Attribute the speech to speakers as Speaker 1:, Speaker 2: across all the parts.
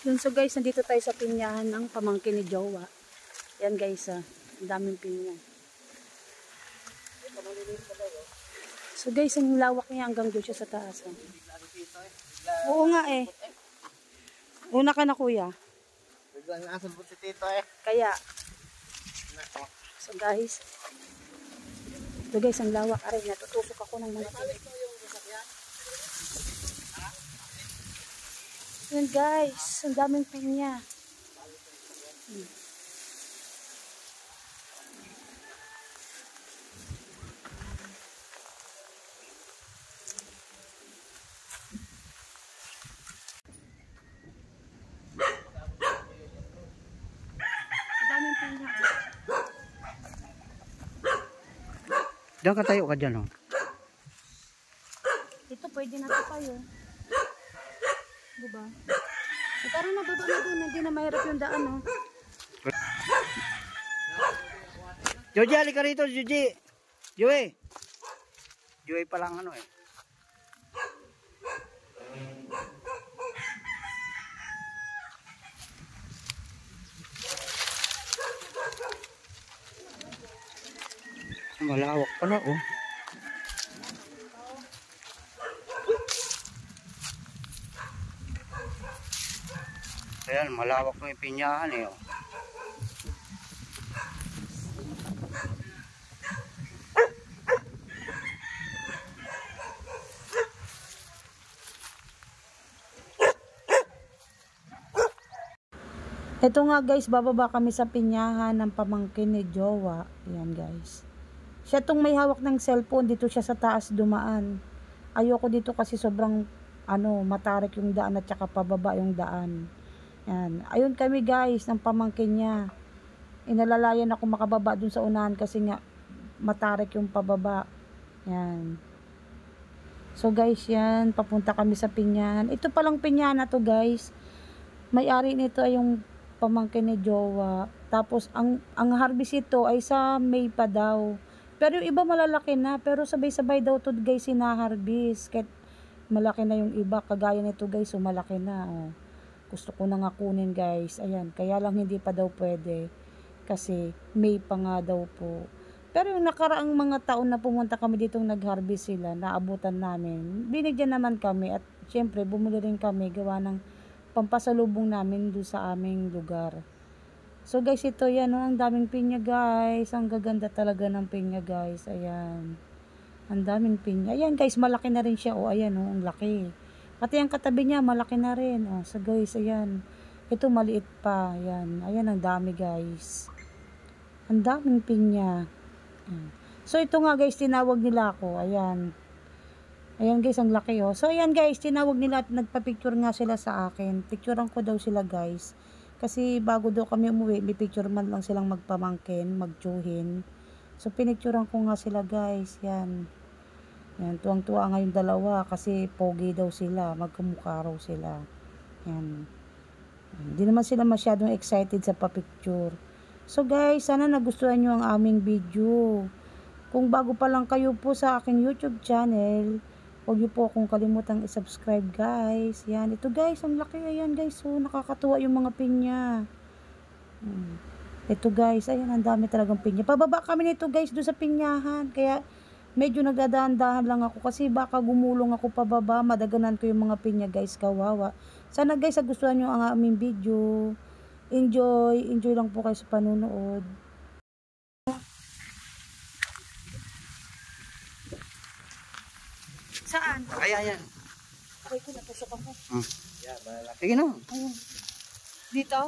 Speaker 1: Yun, so guys, nandito tayo sa pinyahan ng pamangkin ni Jowa. Yan guys, ang daming pinya. So guys, ang lawak niya hanggang doon siya sa taas. Oo nga eh. Una ka na kuya.
Speaker 2: Biglang nasulbot si Tito eh.
Speaker 1: Kaya. So guys. Ito guys, ang lawak. Aray, natutusok ako ng mga tubig. Yan guys, ang daming pinya.
Speaker 2: Diyan ka tayo ka dyan oh.
Speaker 1: Ito pwede na ito tayo. Diba? Tara na, baba na doon. Hindi na mahirap yung daan oh.
Speaker 2: Joji, halika rito Joji. Joey. Joey pa lang ano eh. Malawak pa na oh. Ayan, malawak na yung pinyahan eh oh.
Speaker 1: Ito nga guys, bababa kami sa pinyahan ng pamangkin ni Jowa. Ayan guys. Siya tong may hawak ng cellphone, dito siya sa taas dumaan. Ayoko dito kasi sobrang matarik yung daan at saka pababa yung daan. Yan. Ayun kami guys ng pamangkin niya. Inalalayan ako makababa dun sa unahan kasi nga matarik yung pababa. Yan. So guys, yan, papunta kami sa pinyahan. Ito palang pinyahan na to guys. May-ari nito ay yung pamangkin ni Jowa. Tapos ang harvest ito ay sa May pa daw. Pero yung iba malalaki na, pero sabay-sabay daw to guys sinaharbis. Kahit malaki na yung iba, kagaya nito guys, so malaki na. Oh. Gusto ko na nga kunin guys. Ayan, kaya lang hindi pa daw pwede. Kasi May pa nga daw po. Pero yung nakaraang mga taon na pumunta kami ditong nag-harvest sila, naabutan namin. Binigyan naman kami at syempre bumili rin kami gawa ng pampasalubong namin doon sa aming lugar. So guys, ito yan, oh, ang daming pinya guys. Ang gaganda talaga ng pinya guys. Ayan. Ang daming pinya. Ayan guys, malaki na rin siya. Oh, ayan, oh, ang laki. Pati ang katabi niya, malaki na rin. Oh, so guys, ayan. Ito maliit pa. Ayan. Ayan, ang dami guys. Ang daming pinya. Ayan. So ito nga guys, tinawag nila ako. Ayan. Ayan guys, ang laki oh. So ayan guys, tinawag nila at nagpa-picture nga sila sa akin. Picturean ko daw sila guys. Kasi bago daw kami umuwi, may picture man lang silang magpamangkin, magtsuhin. So pinicturean ko nga sila guys. Yan. Yan, tuwang-tuwa nga yung dalawa kasi pogi daw sila, magkamukha raw sila. Yan. Hindi naman sila masyadong excited sa pa-picture. So guys, sana nagustuhan nyo ang aming video. Kung bago pa lang kayo po sa aking YouTube channel, huwag niyo po akong kalimutang i-subscribe guys. Yan. Ito guys, ang laki. Ayan guys. So, nakakatuwa yung mga pinya. Ito guys. Ayan, ang dami talagang pinya. Pababa kami nito guys doon sa pinyahan. Kaya, medyo nagdadahan-dahan lang ako. Kasi baka gumulong ako pababa. Madaganan ko yung mga pinya guys. Kawawa. Sana guys, gustuhan nyo ang aming video. Enjoy. Enjoy lang po kayo sa panunood. Saan?
Speaker 2: Ayan.
Speaker 1: Okay ko, natusok ako.
Speaker 2: Yeah, malaki. Sige na.
Speaker 1: Ayun. Dito?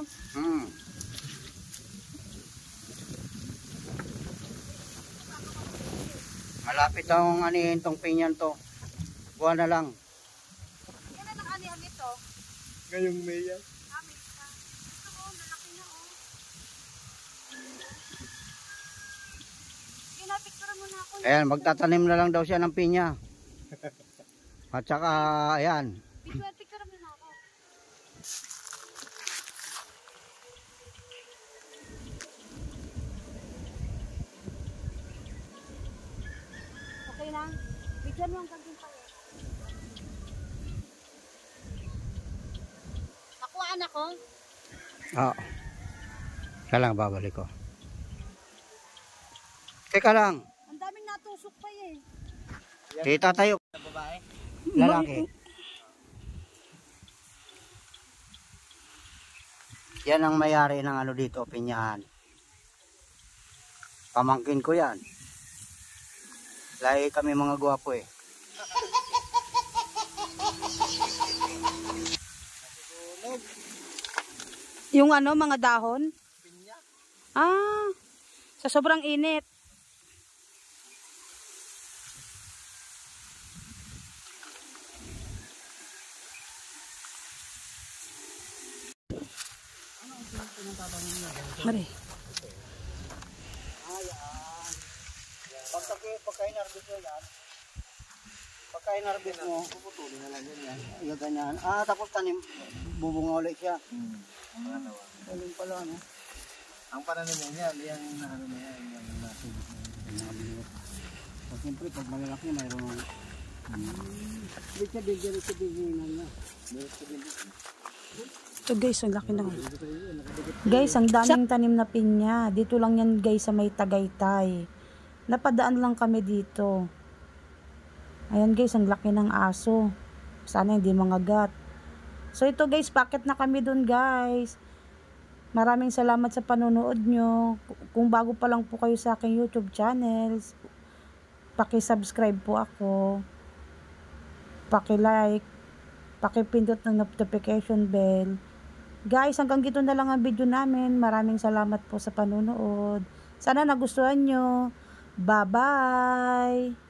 Speaker 2: Malapit ang anihin tong pinyan to. Buwan na lang.
Speaker 1: Yan na lang anihan ito.
Speaker 2: Ngayong May yan.
Speaker 1: Amin ka. Ito oh, malaki na oh. Pinapicture mo na ako.
Speaker 2: Ayan, magtatanim na lang daw siya ng pinya. At saka, ayan.
Speaker 1: Picture mo na ako. Okay na? Bigyan mo ang gagawin pa yun. Nakuha anak ko?
Speaker 2: Oo. Kaya lang, babalik ko. Teka lang.
Speaker 1: Ang daming natusok pa eh.
Speaker 2: Kita tayo. Lalaki. Yan ang mayari ng ano dito, pinyahan. Pamangkin ko yan. Lahi kami mga gwapo eh.
Speaker 1: Yung ano, mga dahon? Ah, sa sobrang init. Mari.
Speaker 2: Pagka-inarbit mo yan, pagka-inarbit mo, puputulin na lang yan. Yung ganyan. Tapos tanim, bubunga ulit siya. Galing pala, no?
Speaker 3: Ang pananim niya yan, ano na yan, yung nasubok na yan.
Speaker 2: So, siyempre, pag malalaki, mayroon Ibig sabihin na.
Speaker 1: Ito guys, ang laki na. Guys, ang daming tanim na pinya. Dito lang yan guys sa may Tagaytay. Napadaan lang kami dito. Ayan guys, ang laki ng aso. Sana hindi mangagat. So ito guys, packet na kami dun guys. Maraming salamat sa panonood nyo. Kung bago pa lang po kayo sa aking YouTube channels, paki-subscribe po ako. Paki-like. Paki-pindot ng notification bell. Guys, hanggang dito na lang ang video namin. Maraming salamat po sa panonood. Sana nagustuhan nyo. Bye-bye!